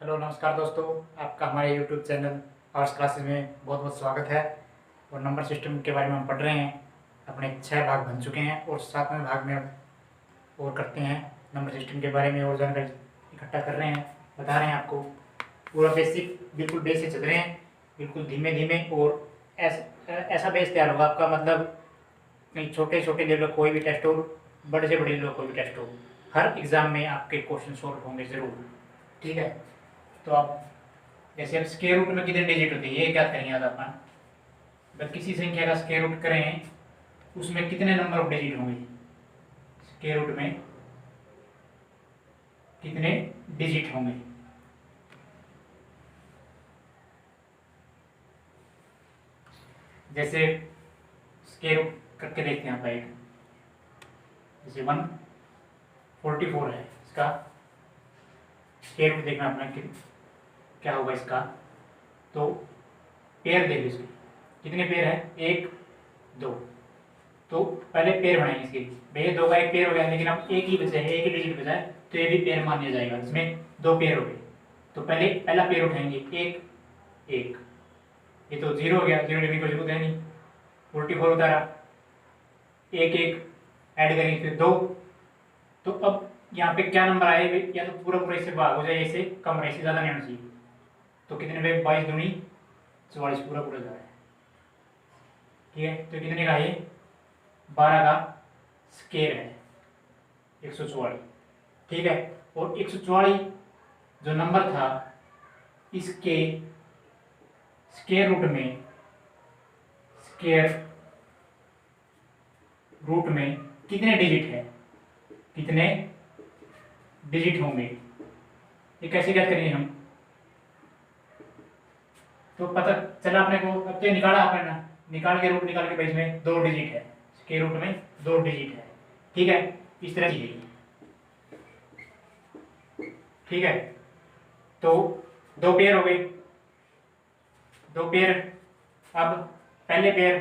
Hello नमस्कार दोस्तों, आपका हमारे यूट्यूब चैनल आवर्स क्लासेस में बहुत बहुत स्वागत है। और नंबर सिस्टम के बारे में हम पढ़ रहे हैं। अपने 6 भाग बन चुके हैं और 7वें भाग में अब और करते हैं। नंबर सिस्टम के बारे में और जानकारी इकट्ठा कर रहे हैं, बता रहे हैं आपको। पूरा बेसिक बिल्कुल बेस से चल रहे हैं, बिल्कुल धीमे धीमे। और ऐसा बेस तैयार होगा आपका, मतलब कहीं छोटे छोटे लेवल कोई भी टेस्ट हो, बड़े से बड़े लेवल कोई भी टेस्ट हो, हर एग्ज़ाम में आपके क्वेश्चन सोल्व होंगे ज़रूर। ठीक है, तो आप जैसे अब स्क्वायर रूट में कितने डिजिट होते हैं ये क्या करेंगे आज अपन। अगर किसी संख्या का स्क्वायर रूट करें उसमें कितने नंबर ऑफ डिजिट होंगे, स्क्वायर रूट में कितने डिजिट होंगे। जैसे स्क्वायर रूट करके देखते हैं आप एक, जैसे 144 है, इसका स्क्वायर रूट देखना अपना क्या होगा इसका। तो पेयर देख लीजिए, कितने पेयर है, 1 2। तो पहले पेयर बनाएंगे इसके, भैया 2 का एक पेयर हो गया, लेकिन अब एक ही बचा है, एक ही डिजिट बचा है, तो ये भी पेयर माना जाएगा। इसमें 2 पेयर हो गए, तो पहला पेयर उठाएंगे 1 1। ये तो 0 हो गया, 0 लिखने की जरूरत है नहीं। 44 उतारा, 1 1 ऐड करेंगे फिर 2। तो अब यहाँ पे क्या नंबर आए, या तो पूरा पूरा इससे भाग हो जाए, इससे कम रहे, इससे ज़्यादा नहीं होना चाहिए। तो कितने पे 22 दूनी 44, पूरा पूरा जा रहा है। ठीक है, तो कितने का ये 12 का स्क्वायर है 144। ठीक है, और 144 जो नंबर था इसके स्क्वायर रूट में कितने डिजिट है, कितने डिजिट होंगे, ये कैसे ज्ञात करेंगे हम। तो पता चला अपने को, अब तो निकाला आपने ना, निकाल के रूट निकाल के, इसमें 2 डिजिट है, स्क्वायर रूट में 2 डिजिट है। ठीक है, इस तरह की है। ठीक है, तो 2 पेयर हो गए, 2 पेयर। अब पहले पेयर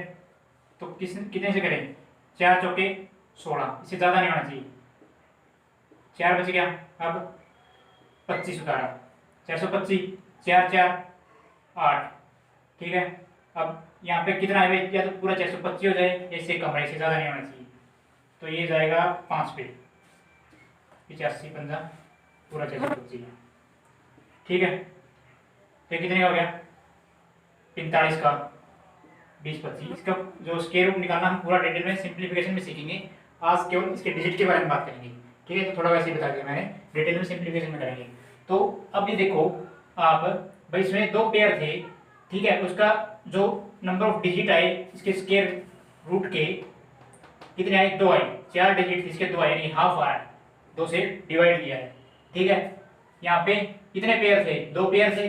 तो कितने से करें, 4 चौके 16, इससे ज़्यादा नहीं होना चाहिए। 4 बच गया, अब 25 उतारा, 425, 4 4 8। ठीक है, अब यहाँ पे कितना है, या तो पूरा 425 हो जाए, या इससे कम है, इससे ज़्यादा नहीं होना चाहिए। तो ये जाएगा 5 पे, 85 पंजा पूरा 425। ठीक है, तो कितने हो गया 45 का 20 25। इसका जो स्क्वायर रूट निकालना हम पूरा डिटेल में सिंप्लीफिकेशन में सीखेंगे, आज केवल इसके डिजिट के बारे में बात करेंगे। ठीक है, तो थोड़ा वैसे ही बता दिया मैंने, डिटेल में सिंप्लीफिकेशन में करेंगे। तो अब ये देखो आप, भाई इसमें 2 पेयर थे। ठीक है, उसका जो नंबर ऑफ डिजिट आए इसके स्क्वायर रूट के कितने आए, 2 आए। 4 डिजिट इसके 2 आए, यानी हाफ आ रहा है, 2 से डिवाइड किया है। ठीक है, यहाँ पे कितने पेयर थे, 2 पेयर थे,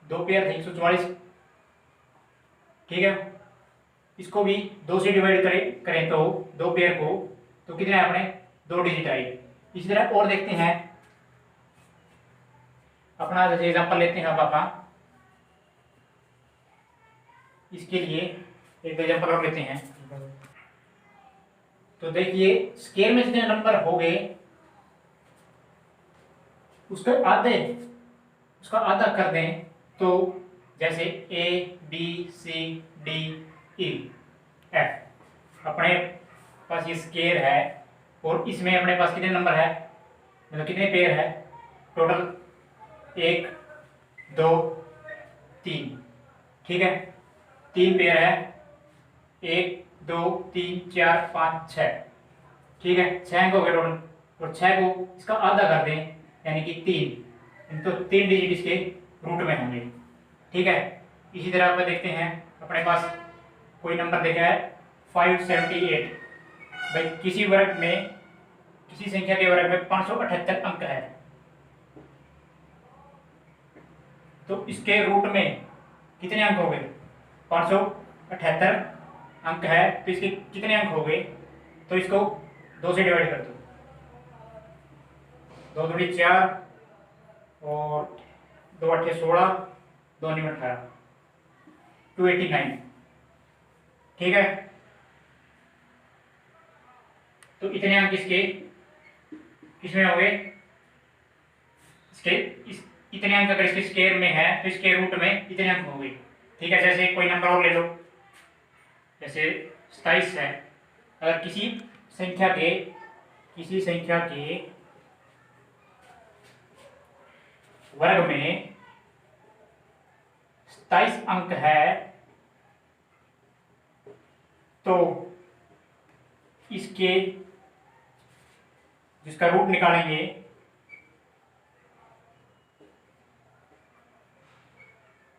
2 पेयर थे 144। ठीक है, इसको भी 2 से डिवाइड करें तो 2 पेयर को, तो कितने आए अपने, 2 डिजिट आए। इसी तरह और देखते हैं अपना, जैसे एग्जांपल लेते हैं अब पापा, इसके लिए एक एग्जांपल और लेते हैं। तो देखिए स्क्वायर में जितने नंबर हो गए उसका आधा कर दें, तो जैसे A B C D E F, अपने पास ये स्क्वायर है और इसमें अपने पास कितने नंबर है, मतलब कितने पेयर है टोटल, 1 2 3। ठीक है, 3 पेयर है, 1 2 3 4 5 6। ठीक है, 6 अंक हो गए टोटल, और 6 को इसका आधा कर दें यानी कि 3, तो 3 डिजिट इसके रूट में होंगे। ठीक है, इसी तरह आप देखते हैं अपने पास कोई नंबर देखा है 578। भाई किसी वर्ग में, किसी संख्या के वर्ग में 578 अंक है, तो इसके रूट में कितने अंक हो गए, 578 अंक है, तो इसके कितने अंक हो गए, तो इसको 2 से डिवाइड कर दो, 2 दूनी 4 और 2 8 16, 2 9 18, 289। ठीक है, तो इतने अंक इसके किसमें हो गए, इसके इतने अंक अगर इसके स्क्वायर में है तो इसके रूट में इतने अंक होंगे। ठीक है, जैसे कोई नंबर और ले लो, जैसे 27 है। अगर किसी संख्या के वर्ग में 27 अंक है तो इसके जिसका रूट निकालेंगे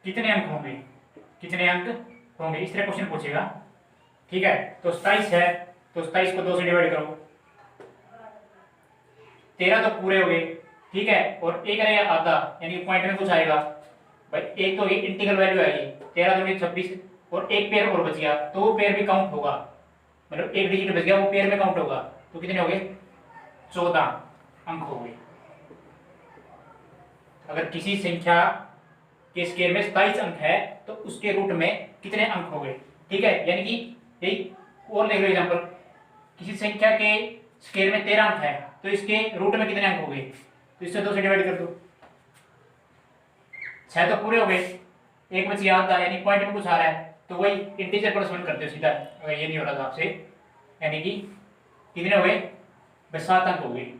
कितने अंक होंगे, इस तरह क्वेश्चन पूछेगा। ठीक है, तो 27 है तो 27 को 2 से डिवाइड करो, 13 तो पूरे हो गए। ठीक है, और एक रहेगा आधा, यानी पॉइंट में कुछ आएगा भाई, एक तो ये इंटीग्रल वैल्यू आएगी 13 दूनी 26, और एक पेयर और बच गया तो वो पेयर भी काउंट होगा, मतलब एक डिजिट बच गया वो पेयर में काउंट होगा। तो कितने हो गए, 14 अंक हो गए। अगर किसी संख्या के स्क्वायर में 27 अंक है तो उसके रूट में कितने अंक हो गए। ठीक है, यानी कि यही और देख लो एग्जांपल, किसी संख्या के स्क्वायर में 13 अंक है तो इसके रूट में कितने अंक हो गए, तो इससे 2 से डिवाइड कर दो, 6 तो पूरे हो गए, एक बच गया आधा, यानी पॉइंट में कुछ आ रहा है तो वही इंटीजर प्लस 1 करते हो सीधा, अगर ये नहीं हो रहा था आपसे। यानी कि कितने हो गए, बस 7 अंक हो गए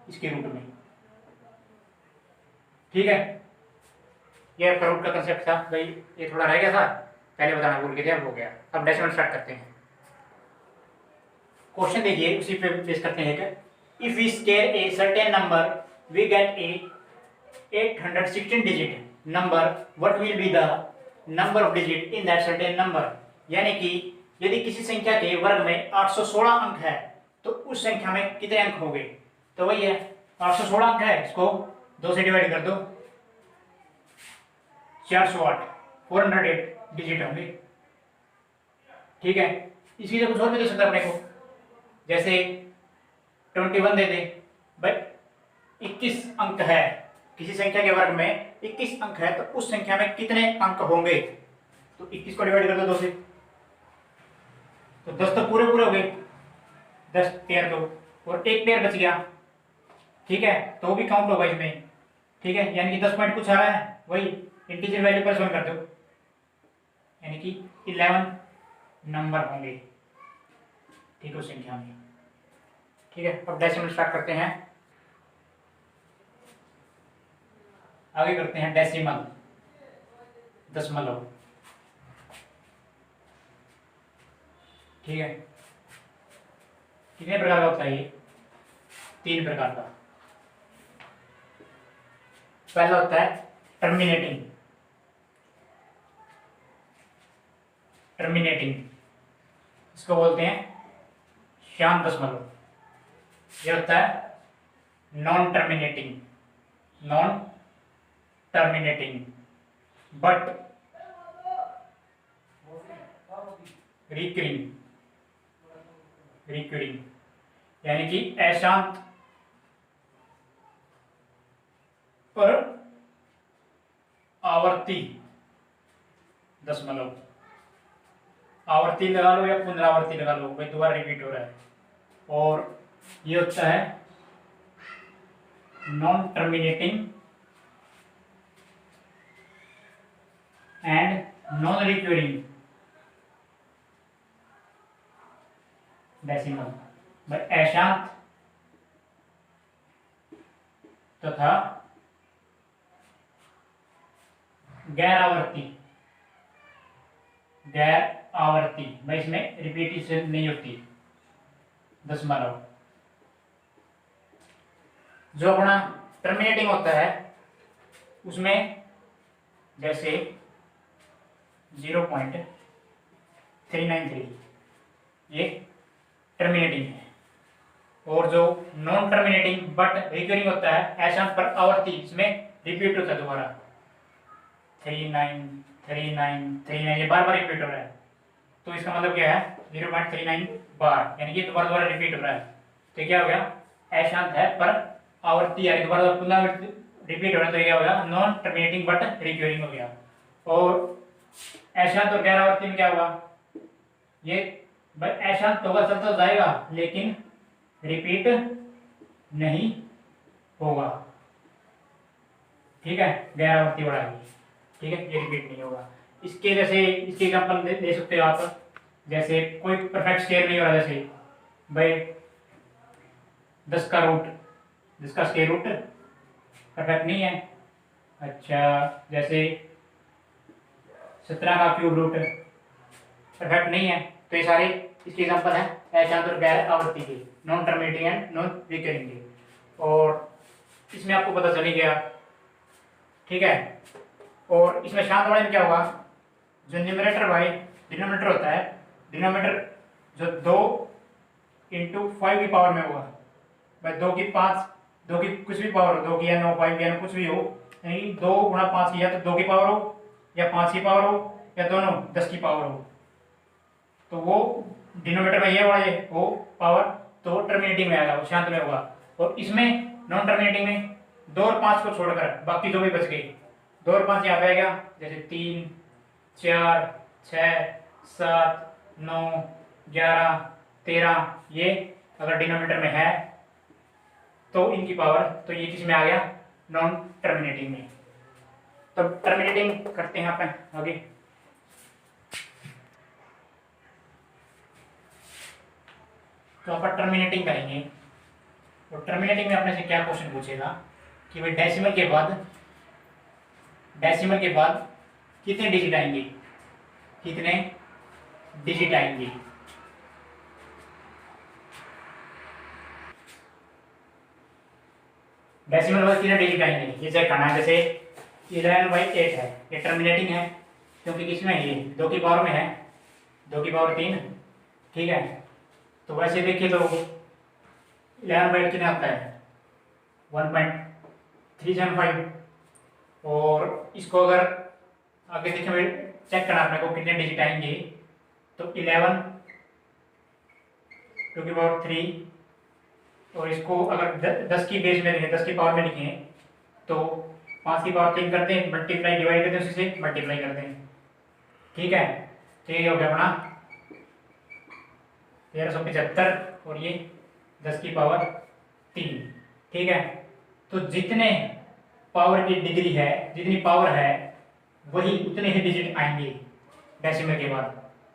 इसके रूट में। ठीक है, ये आपका रूट का कंसेप्ट था भाई, ये थोड़ा रह गया था पहले बताना भूल गए थे, अब हो गया। अब डेसिमल स्टार्ट करते हैं। क्वेश्चन देखिए, उसी पे बेस करते हैं कि if we square a certain number we get a 816 digit number, what will be the number of digit in that certain number. यानी कि यदि किसी संख्या के वर्ग में 816 अंक है तो उस संख्या में कितने अंक होंगे। तो वही है 816 अंक है, इसको 2 से डिवाइड कर दो, 408 408 डिजिट होंगे। ठीक है, इसकी जगह कुछ और भी दे सकता है अपने को, जैसे 21 दे दे भाई, 21 अंक है किसी संख्या के वर्ग में 21 अंक है तो उस संख्या में कितने अंक होंगे। तो 21 को डिवाइड कर दो 2 से, तो 10 तो पूरे पूरे हो गए, 10 पेयर दो, और एक पेयर बच गया। ठीक है, तो वो भी काउंट होगा इसमें। ठीक है, यानी कि 10 पॉइंट कुछ आ रहा है, वही इंटीजर वैल्यू प्लस 1 कर दो, यानी कि 11 नंबर होंगे ठीक है उस संख्या में। ठीक है, अब डेसिमल स्टार्ट करते हैं, आगे करते हैं डेसिमल, दशमलव। ठीक है, कितने प्रकार का होता है ये, 3 प्रकार का। पहला होता है टर्मिनेटिंग, इसको बोलते हैं शांत दशमलव। ये होता है नॉन टर्मिनेटिंग, बट रिकरिंग, यानी कि अशांत पर आवर्ती दशमलव। आवर्ती लगा लो या पुनरावर्ती लगा लो, भाई दोबारा रिपीट हो रहा है। और ये होता है non terminating and non recurring decimal, भाई अशांत तथा गैर आवर्ती, भाई इसमें रिपीटिशन नहीं होती दशमलव। जो अपना टर्मिनेटिंग होता है उसमें जैसे 0.393 ये टर्मिनेटिंग है, और जो नॉन टर्मिनेटिंग बट रिकरिंग होता है अशांत पर आवर्ती, इसमें रिपीट होता है दोबारा 3939 ये बार बार रिपीट हो रहा है। तो इसका मतलब क्या है 0.39 बार, यानी कि दोबारा दोबारा रिपीट हो रहा है। तो क्या हो गया, अशांत है पर आवर्ती है, दोबारा पुनः रिपीट हो रहा है, तो क्या हो गया नॉन टर्मिनेटिंग बट रिकरिंग हो गया। और अशांत और गैर आवर्ती में क्या होगा, ये भाई अशांत तो होगा, चलता जाएगा लेकिन रिपीट नहीं होगा। ठीक है, गैर आवर्ती बढ़ाएगी। ठीक है, ये रिपीट नहीं होगा। इसके जैसे इसके एग्जाम्पल दे सकते हो आप, जैसे कोई परफेक्ट स्क्वायर नहीं हो रहा, जैसे भाई 10 का रूट, 10 का स्क्वायर रूट परफेक्ट नहीं है। अच्छा, जैसे 17 का क्यूब रूट परफेक्ट नहीं है। तो ये सारे इसके एग्जाम्पल हैं अशांत और गैर आवर्ती के, non terminating and non recurring के। और इसमें आपको पता चल ही गया। ठीक है, और इसमें शांत वाले में क्या होगा, जो न्यूमरेटर बाई डिनोमिनेटर होता है, डिनोमिनेटर जो 2 इंटू 5 की पावर में होगा, भाई 2 की 5, 2 की कुछ भी पावर हो, 2 की या 9, 5 की या 9 कुछ भी हो, यानी 2 गुणा 5 की, या तो 2 की पावर हो या 5 की पावर हो या दोनों 10 की पावर हो, तो वो डिनोमिनेटर में ये वाला वो पावर तो टर्मिनेटिंग में आएगा, वो शांत में होगा। और इसमें नॉन टर्मिनेटिंग में 2 और 5 को छोड़कर बाकी जो भी बच गए, 2 और 5 यहाँ पे आएगा, जैसे 3, 4, 6, 7, 9, 11, 13, ये अगर डिनोमिनेटर में है तो इनकी पावर, तो ये किस में आ गया, नॉन टर्मिनेटिंग में। तो टर्मिनेटिंग करते हैं अपन आगे। तो अपन टर्मिनेटिंग करेंगे, तो टर्मिनेटिंग में अपने से क्या क्वेश्चन पूछेगा कि भाई डेसिमल के बाद कितने डिजिट आएंगे, कितने डिजिट आएंगे। डेसिमल बाद कितने डिजिट आएंगे ये चेक करना है। जैसे 11/8 है, ये टर्मिनेटिंग है क्योंकि किसमें है, ये 2 की पावर में है, 2 की पावर 3। ठीक है, तो वैसे देखिए तो 11/8 कितना आता है, 1.375। और इसको अगर आगे देखिए चेक करना अपने को कितने डिजिट आएंगे, तो 11 2 की पावर 3, और इसको अगर 10 की बेस में लिखें, 10 की पावर में लिखें, तो 5 की पावर 3 करते हैं, मल्टीप्लाई डिवाइड करते हैं, उसी से मल्टीप्लाई करते हैं। ठीक है, तो ये हो गया अपना 1375, और ये 10 की पावर 3। ठीक है, तो जितने पावर की डिग्री है, जितनी पावर है, वही उतने ही डिजिट आएंगे डेसिमल के बाद।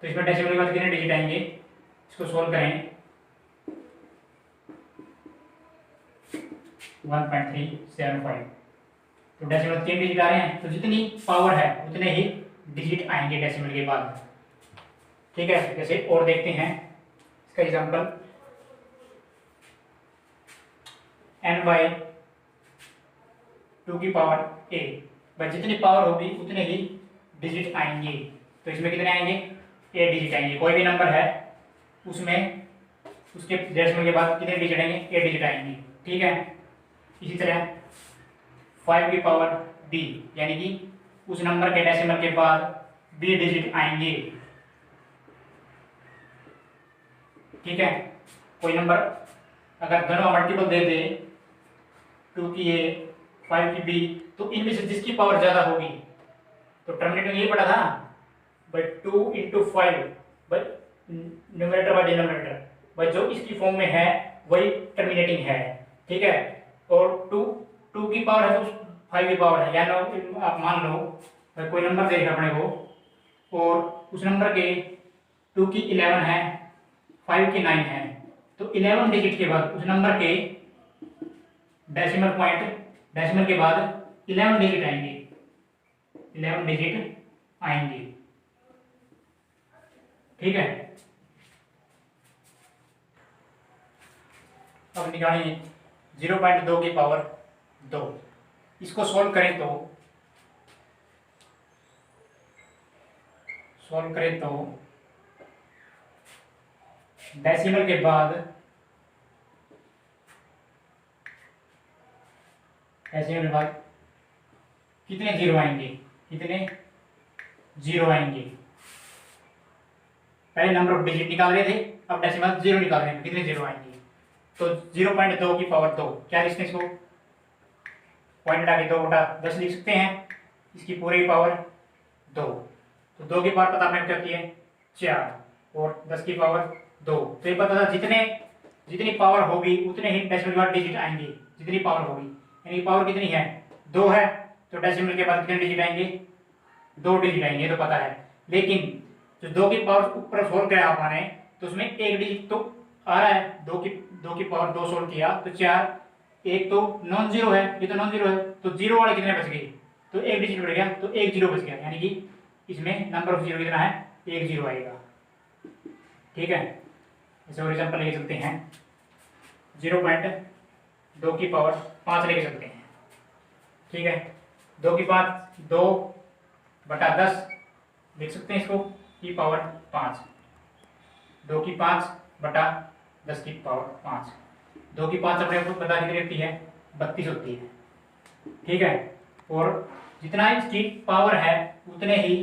तो इसमें डेसिमल के बाद कितने डिजिट आएंगे, इसको सोल्व करें, 1.375। तो डेसिमल 3 डिजिट आ रहे हैं, तो जितनी पावर है उतने ही डिजिट आएंगे डेसिमल के बाद। ठीक है, जैसे और देखते हैं इसका एग्जांपल, n/2 की पावर a, भाई जितनी पावर होगी उतने ही डिजिट आएंगे। तो इसमें कितने आएंगे, a डिजिट आएंगे। कोई भी नंबर है उसमें उसके डेसिमल के बाद कितने डिजिट आएंगे, a डिजिट आएंगे। ठीक है, इसी तरह 5 की पावर b, यानी कि उस नंबर के डेसिमल के बाद b डिजिट आएंगे। ठीक है, कोई नंबर अगर दोनों मल्टीपल दे दे, 2 की a 5 की b, तो इनमें से जिसकी पावर ज्यादा होगी, तो टर्मिनेटिंग यही पड़ा था ना, भाई 2 इंटू 5, भाई न्यूमरेटर बाय डिनोमिनेटर, भाई जो इसकी फॉर्म में है वही टर्मिनेटिंग है। ठीक है, और 2 की पावर है तो 5 की पावर है, या आप मान लो भाई कोई नंबर देगा अपने को, और उस नंबर के 2 की 11 है, 5 की 9 है, तो 11 डिजिट के बाद उस नंबर के डेसिमल के बाद 11 डिजिट आएंगे, 11 डिजिट आएंगे। ठीक है, अब निकालेंगे 0.2 की पावर 2। इसको सॉल्व करें तो डेसिमल के बाद कितने जीरो आएंगे, कितने जीरो आएंगे। पहले नंबर ऑफ डिजिट निकाल रहे थे, अब डेसिमल जीरो निकाल रहे हैं, कितने जीरो आएंगे। तो 0.2 की पावर 2, क्या लिखते हैं इसको, पॉइंट हटा के 2/10 लिख सकते हैं, इसकी पूरी पावर 2। तो 2 की पावर पता आपने क्या होती है, 4, और 10 की पावर 2। तो ये पता था जितनी पावर होगी उतने ही डेसिमल के बाद डिजिट आएंगे, जितनी पावर होगी, यानी पावर कितनी है, 2 है, तो डेसिमल के बाद कितने डिजिट आएंगे, 2 डिजिट आएंगे, तो पता है। लेकिन जो 2 की पावर ऊपर सोल्व किया आपने तो उसमें एक डिजिट तो आ रहा है, 2 की पावर 2 सोल्व किया तो 4, एक तो नॉन जीरो है, ये तो नॉन जीरो है, तो जीरो वाले कितने बच गए, तो एक डिजिट बढ़ गया, तो एक जीरो बच गया, यानी कि इसमें नंबर ऑफ जीरो कितना है, एक जीरो आएगा। ठीक है, इसे और एग्जाम्पल लेके चलते हैं, 0.2 की पावर 5 लेके चलते हैं। ठीक है, 2 की पावर 2/10 लिख सकते हैं इसको, की पावर 5, 2 की 5/10 की पावर 5, 2 की 5 अपने आपको पता कितनी होती है, 32 होती है। ठीक है, और जितना इसकी पावर है उतने ही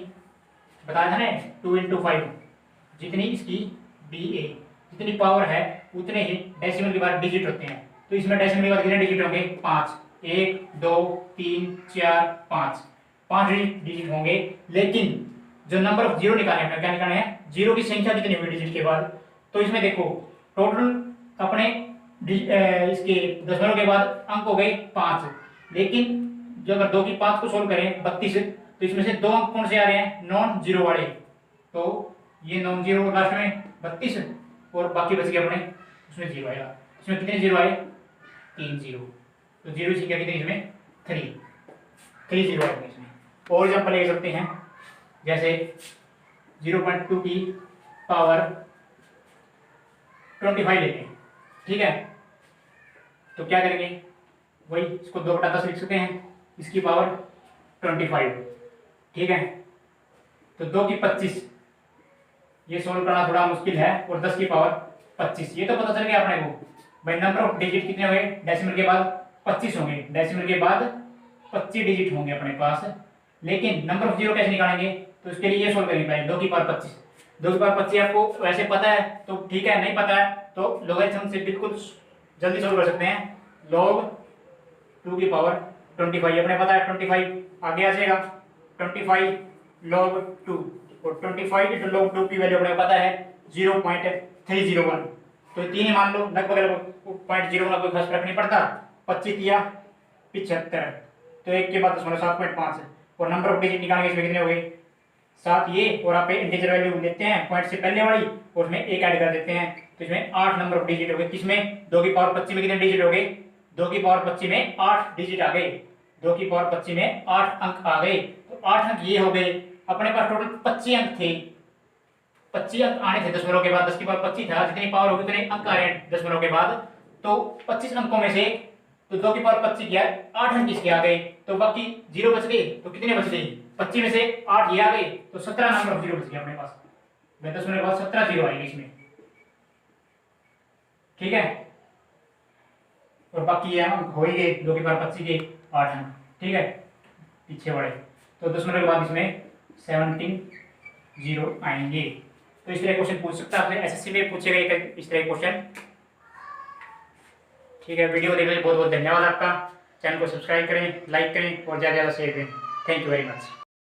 बताया था ना 2 × 5, जितनी इसकी BA जितनी पावर है उतने ही डेसिमल के बाद डिजिट होते हैं। तो इसमें डेसिमल के बाद कितने डिजिट होंगे, 5, 1 2 3 4 5, 5 डिजिट होंगे। लेकिन जो नंबर ऑफ जीरो निकाले हैं, क्या निकाले हैं, जीरो की संख्या कितनी हुई डिजिट के बाद, तो इसमें देखो टोटल अपने इसके दशमलव के बाद अंक हो गए 5, लेकिन जो अगर 2 की 5 को सोल्व करें 32, तो इसमें से 2 अंक कौन से आ रहे हैं, नॉन जीरो वाले, तो ये नॉन जीरो लास्ट में 32 और बाकी बच गए अपने उसमें जीरो आएगा। इसमें कितने जीरो आए, 3 जीरो, तो जीरो की संख्या कितनी इसमें, 3 जीरो आएंगे इसमें। और एग्जाम्पल ले सकते हैं, जैसे 0.2 की पावर 25 लेते हैं। ठीक है, तो क्या करेंगे, वही इसको 2/10 लिख सकते हैं, इसकी पावर 25। ठीक है, तो 2 की 25, ये सोल्व करना थोड़ा मुश्किल है, और 10 की पावर 25, ये तो पता चल गया अपने को भाई नंबर ऑफ डिजिट कितने हुए, डेसिमल के बाद 25 होंगे, डेसिमल के बाद 25 डिजिट होंगे अपने पास। लेकिन नंबर ऑफ जीरो कैसे निकालेंगे, तो इसके लिए ये सोल्व करेंगे पहले 2 की पावर 25, 2 की पावर 25 आपको वैसे पता है तो ठीक है, नहीं पता है तो लॉगरिथम से बिल्कुल जल्दी सोल्व कर सकते हैं। log 2 की पावर 25 अपने पता है, 25 आगे आ जाएगा, 25 log 2, और 25 × log 2 की वैल्यू अपने पता है 0.301, तो तीन ही मान लो, लगभग 0.01 कोई खास फर्क नहीं पड़ता। 25 या 75, तो एक के बाद 7.5, और नंबर ऑफ डिजिट निकालेंगे इसमें कितने हो गए, 7 ये, और आप इंटीजर वैल्यू लेते हैं पॉइंट से पहले वाली और उसमें एक ऐड कर देते हैं, तो इसमें 8 नंबर ऑफ डिजिट हो गए। किसमें, 2 की पावर 25 में कितने डिजिट हो गए, 2 की पावर 25 में 8 डिजिट आ गए, 2 की पावर 25 में 8 अंक आ गए, तो 8 अंक ये हो गए। अपने पास टोटल 25 अंक थे, 25 अंक आने थे दशमलव के बाद, 10 की पावर 25 था, जितनी पावर होगी उतने अंक आ रहे हैं दशमलव के बाद, तो 25 अंकों में से तो 2 की पावर 25 किया, 8 अंक इसके आ गए, तो बाकी जीरो बच गए, तो कितने बच गए, 25 में से 8 ये आ गए, तो 17 नंबर ऑफ जीरो बच गए अपने पास, 10 के बाद 17 जीरो आएंगे इसमें। ठीक है, और बाकी ये अंक हो ही गए, 2 की पावर 25 के 8 अंक। ठीक है, पीछे बढ़े तो दशमलव के बाद इसमें 17 जीरो आएंगे। तो इस तरह क्वेश्चन पूछ सकता है, आपने एसएससी में पूछेगा इस तरह क्वेश्चन। ठीक है, वीडियो देखने के लिए बहुत बहुत धन्यवाद आपका। चैनल को सब्सक्राइब करें, लाइक करें और ज़्यादा से ज़्यादा शेयर करें। Thank you very much.